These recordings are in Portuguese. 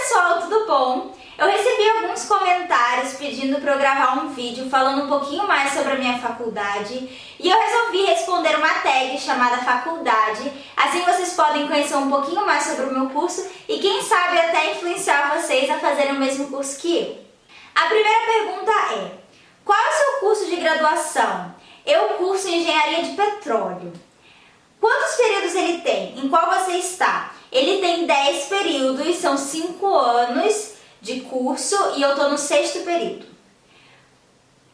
pessoal, tudo bom? Eu recebi alguns comentários pedindo para eu gravar um vídeo falando um pouquinho mais sobre a minha faculdade e eu resolvi responder uma tag chamada faculdade, assim vocês podem conhecer um pouquinho mais sobre o meu curso e quem sabe até influenciar vocês a fazerem o mesmo curso que eu. A primeira pergunta é: qual é o seu curso de graduação? Eu curso Engenharia de Petróleo. Quantos períodos ele tem? Em qual você está? Ele tem 10 períodos, são 5 anos de curso e eu estou no 6º período.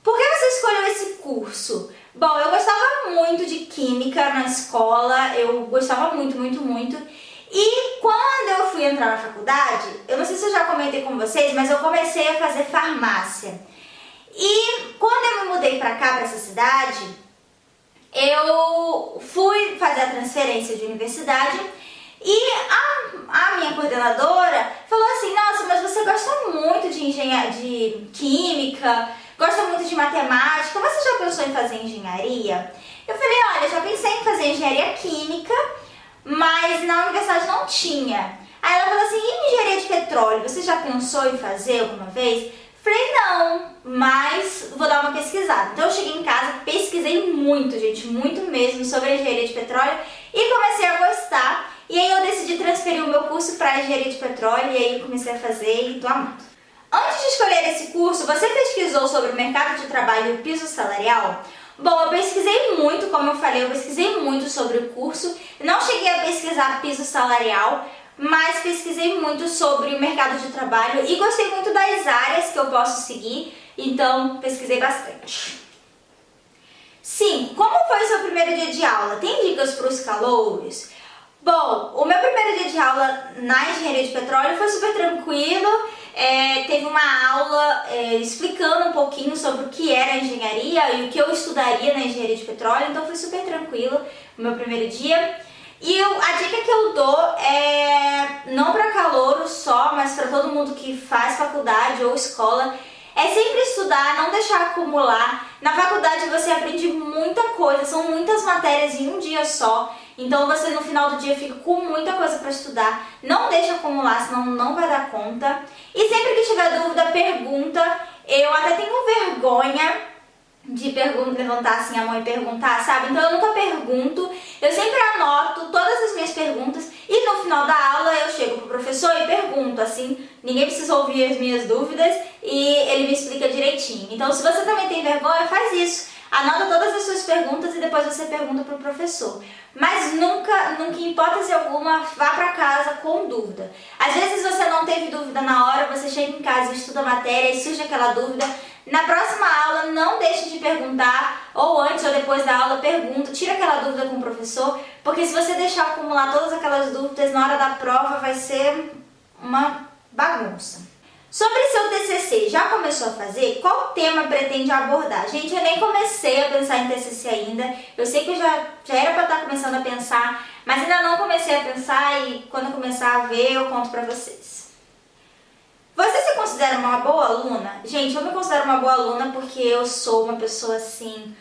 Por que você escolheu esse curso? Bom, eu gostava muito de química na escola, eu gostava muito. E quando eu fui entrar na faculdade, eu não sei se eu já comentei com vocês, mas eu comecei a fazer farmácia. E quando eu me mudei pra cá, pra essa cidade, eu fui fazer a transferência de universidade e a minha coordenadora falou assim: nossa, mas você gosta muito de química, gosta muito de matemática, você já pensou em fazer engenharia? Eu falei: olha, já pensei em fazer engenharia química, mas na universidade não tinha. Aí ela falou assim: e engenharia de petróleo, você já pensou em fazer alguma vez? Falei: não, mas vou dar uma pesquisada. Então eu cheguei em casa, pesquisei muito, gente, muito mesmo sobre a engenharia de petróleo e comecei a gostar. E aí eu decidi transferir o meu curso para engenharia de petróleo e aí eu comecei a fazer e tô amando. Antes de escolher esse curso, você pesquisou sobre o mercado de trabalho e o piso salarial? Bom, eu pesquisei muito, como eu falei, eu pesquisei muito sobre o curso. Não cheguei a pesquisar piso salarial, mas pesquisei muito sobre o mercado de trabalho e gostei muito das áreas que eu posso seguir, então pesquisei bastante. Sim, como foi o seu primeiro dia de aula? Tem dicas para os calouros? Bom, o meu primeiro dia de aula na engenharia de petróleo foi super tranquilo. Teve uma aula explicando um pouquinho sobre o que era a engenharia e o que eu estudaria na engenharia de petróleo, então foi super tranquilo o meu primeiro dia. E a dica que eu dou é, não para calouros só, mas para todo mundo que faz faculdade ou escola, é sempre estudar, não deixar acumular. Na faculdade você aprende muita coisa, são muitas matérias em um dia só, então você no final do dia fica com muita coisa para estudar. Não deixa acumular, senão não vai dar conta. E sempre que tiver dúvida, pergunta. Eu até tenho vergonha de levantar assim a mão e perguntar, sabe? Então eu nunca pergunto, eu sempre anoto todas as minhas perguntas e no final da aula eu chego pro professor e pergunto, assim, ninguém precisa ouvir as minhas dúvidas e ele me explica direitinho. Então se você também tem vergonha, faz isso, anota todas as suas perguntas e depois você pergunta pro professor. Mas nunca, em hipótese alguma, vá pra casa com dúvida. Às vezes você não teve dúvida na hora, você chega em casa, estuda a matéria e surge aquela dúvida. Na próxima aula, não deixe de perguntar, ou antes ou depois da aula, pergunta, tira aquela dúvida com o professor, porque se você deixar acumular todas aquelas dúvidas, na hora da prova vai ser uma bagunça. Sobre seu TCC, já começou a fazer? Qual tema pretende abordar? Gente, eu nem comecei a pensar em TCC ainda, eu sei que eu já era para estar começando a pensar, mas ainda não comecei a pensar e quando eu começar a ver, eu conto para vocês. Você se considera uma boa aluna? Gente, eu me considero uma boa aluna porque eu sou uma pessoa assim,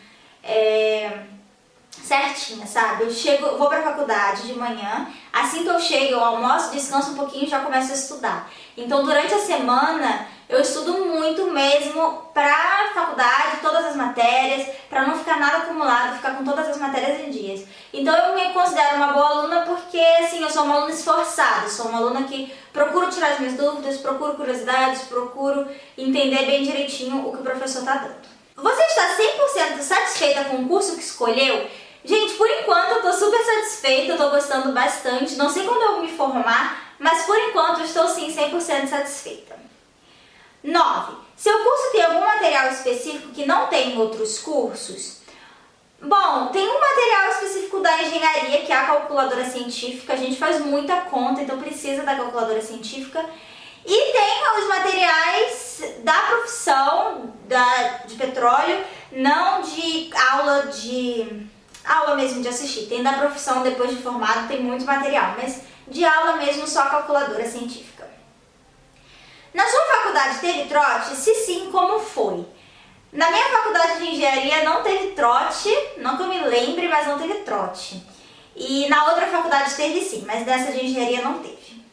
certinha, sabe? Eu vou pra faculdade de manhã, assim que eu chego, eu almoço, descanso um pouquinho e já começo a estudar. Então, durante a semana, eu estudo muito mesmo pra faculdade, todas as matérias, pra não ficar nada acumulado, ficar com todas as matérias em dias. Então, eu me considero uma boa aluna porque, assim, eu sou uma aluna esforçada, sou uma aluna que procuro tirar as minhas dúvidas, procuro curiosidades, procuro entender bem direitinho o que o professor está dando. Você está 100% satisfeita com o curso que escolheu? Gente, por enquanto eu estou super satisfeita, eu estou gostando bastante. Não sei quando eu vou me formar, mas por enquanto eu estou sim 100% satisfeita. 9. Seu curso tem algum material específico que não tem em outros cursos? Bom, tem um material específico da engenharia, que é a calculadora científica. A gente faz muita conta, então precisa da calculadora científica. E tem os materiais da profissão de petróleo, não de aula mesmo de assistir. Tem da profissão depois de formado, tem muito material, mas de aula mesmo só a calculadora científica. Na sua faculdade teve trote? Se sim, como foi? Na minha faculdade de engenharia não teve trote, não que eu me lembre, mas não teve trote. E na outra faculdade teve sim, mas nessa de engenharia não teve.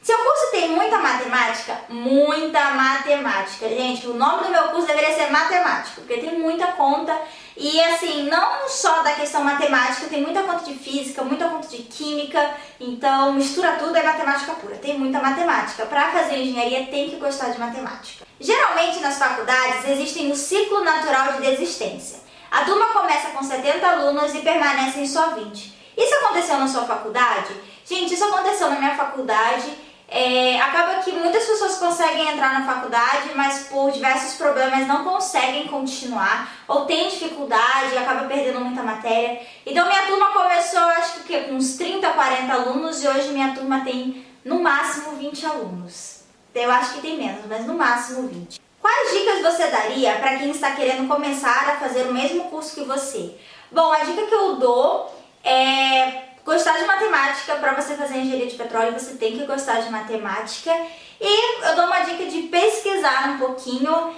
Seu curso tem tem muita matemática? Muita matemática. Gente, o nome do meu curso deveria ser matemática, porque tem muita conta e assim, não só da questão matemática, tem muita conta de física, muita conta de química, então mistura tudo, é matemática pura. Tem muita matemática. Para fazer engenharia tem que gostar de matemática. Geralmente nas faculdades existem o ciclo natural de desistência. A turma começa com 70 alunos e permanece em só 20. Isso aconteceu na sua faculdade? Gente, isso aconteceu na minha faculdade. Acaba que muitas pessoas conseguem entrar na faculdade, mas por diversos problemas não conseguem continuar ou tem dificuldade e acaba perdendo muita matéria. Então minha turma começou, acho que com uns 30, 40 alunos e hoje minha turma tem no máximo 20 alunos. Eu acho que tem menos, mas no máximo 20. Quais dicas você daria para quem está querendo começar a fazer o mesmo curso que você? Bom, a dica que eu dou é gostar de matemática. Para você fazer engenharia de petróleo, você tem que gostar de matemática. E eu dou uma dica de pesquisar um pouquinho.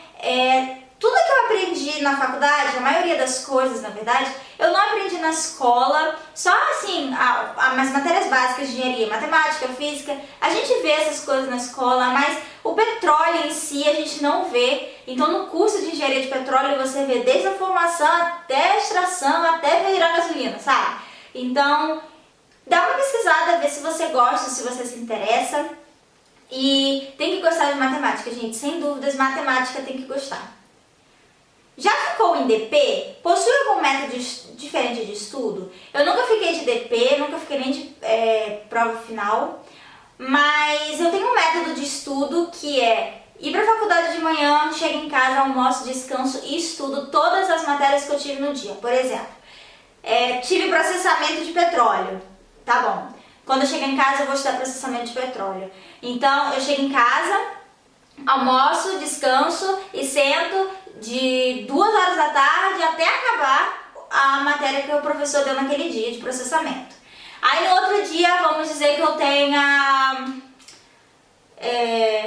Tudo que eu aprendi na faculdade, a maioria das coisas, na verdade, eu não aprendi na escola. Só assim, as matérias básicas de engenharia, matemática, física, a gente vê essas coisas na escola, mas o petróleo em si a gente não vê. Então no curso de engenharia de petróleo você vê desde a formação até a extração, até virar gasolina, sabe? Então dá uma pesquisada, vê se você gosta, se você se interessa. E tem que gostar de matemática, gente. Sem dúvidas, matemática tem que gostar. Já ficou em DP? Possui algum método diferente de estudo? Eu nunca fiquei de DP, nunca fiquei nem de prova final. Mas eu tenho um método de estudo que é ir para a faculdade de manhã, chego em casa, almoço, descanso e estudo todas as matérias que eu tive no dia. Por exemplo, tive processamento de petróleo. Tá bom. Quando eu chegar em casa eu vou estudar processamento de petróleo. Então eu chego em casa, almoço, descanso e sento de 2 horas da tarde até acabar a matéria que o professor deu naquele dia de processamento. Aí no outro dia vamos dizer que eu tenha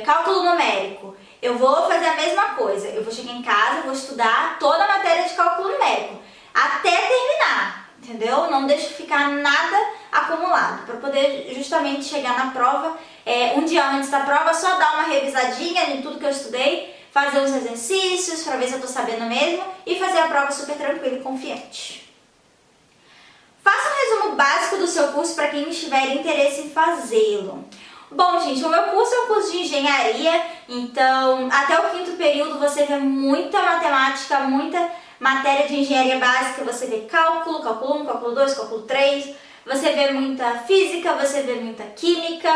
cálculo numérico. Eu vou fazer a mesma coisa. Eu vou chegar em casa, vou estudar toda a matéria de cálculo numérico até terminar. Entendeu? Não deixo ficar nada acumulado, para poder justamente chegar na prova, um dia antes da prova, só dar uma revisadinha em tudo que eu estudei, fazer os exercícios para ver se eu estou sabendo mesmo e fazer a prova super tranquila e confiante. Faça um resumo básico do seu curso para quem tiver interesse em fazê-lo. Bom, gente, o meu curso é um curso de engenharia, então até o 5º período você vê muita matemática, muita matéria de engenharia básica, você vê cálculo, cálculo 1, cálculo 2, cálculo 3, você vê muita física, você vê muita química,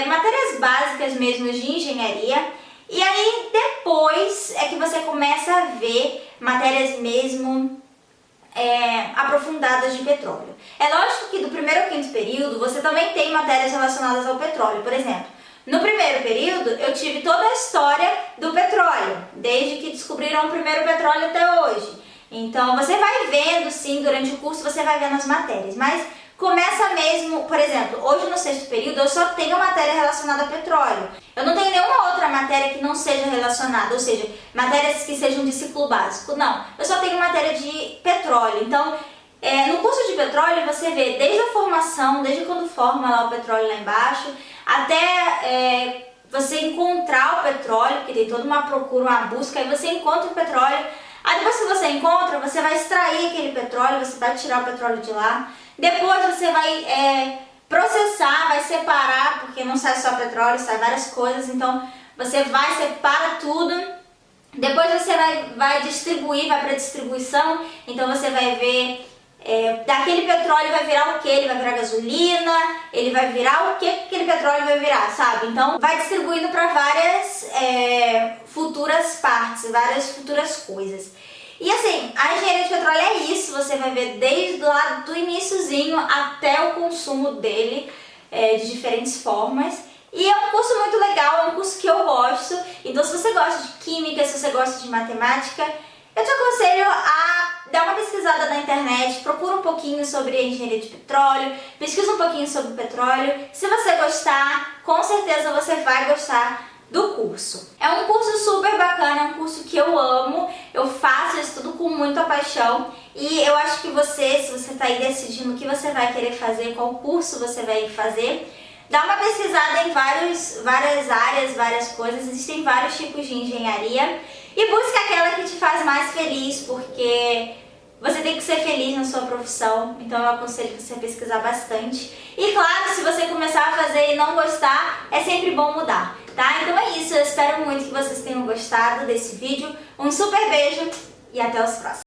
matérias básicas mesmo de engenharia. E aí depois é que você começa a ver matérias mesmo aprofundadas de petróleo. É lógico que do 1º ao 5º período você também tem matérias relacionadas ao petróleo. Por exemplo, no 1º período eu tive toda a história do petróleo, desde que descobriram o primeiro petróleo até hoje. Então você vai vendo, sim, durante o curso você vai vendo as matérias, mas começa mesmo, por exemplo, hoje no 6º período eu só tenho matéria relacionada a petróleo. Eu não tenho nenhuma outra matéria que não seja relacionada, ou seja, matérias que sejam de ciclo básico. Não, eu só tenho matéria de petróleo. Então, no curso de petróleo você vê desde a formação, desde quando forma lá o petróleo lá embaixo, até você encontrar o petróleo, porque tem toda uma procura, uma busca, aí você encontra o petróleo. Aí depois que você encontra, você vai extrair aquele petróleo, você vai tirar o petróleo de lá. Depois você vai processar, vai separar, porque não sai só petróleo, sai várias coisas. Então você vai, separa tudo. Depois você vai distribuir, vai para distribuição. Então você vai ver, daquele petróleo vai virar o que? Ele vai virar gasolina, ele vai virar o que aquele petróleo vai virar, sabe? Então vai distribuindo para várias futuras partes, várias futuras coisas. E assim, a engenharia de petróleo é isso, você vai ver desde lá do iniciozinho até o consumo dele, de diferentes formas. E é um curso muito legal, é um curso que eu gosto. Então se você gosta de química, se você gosta de matemática, eu te aconselho a dar uma pesquisada na internet, procura um pouquinho sobre a engenharia de petróleo, pesquisa um pouquinho sobre o petróleo. Se você gostar, com certeza você vai gostar do curso. É um curso super bacana, é um curso que eu amo, eu faço, eu estudo com muita paixão e eu acho que você, se você está aí decidindo o que você vai querer fazer, qual curso você vai fazer, Dá uma pesquisada em várias áreas, várias coisas, existem vários tipos de engenharia e busca aquela que te faz mais feliz, porque você tem que ser feliz na sua profissão, então eu aconselho você a pesquisar bastante. E claro, se você começar a fazer e não gostar, é sempre bom mudar, tá? Então é isso, eu espero muito que vocês tenham gostado desse vídeo. Um super beijo e até os próximos.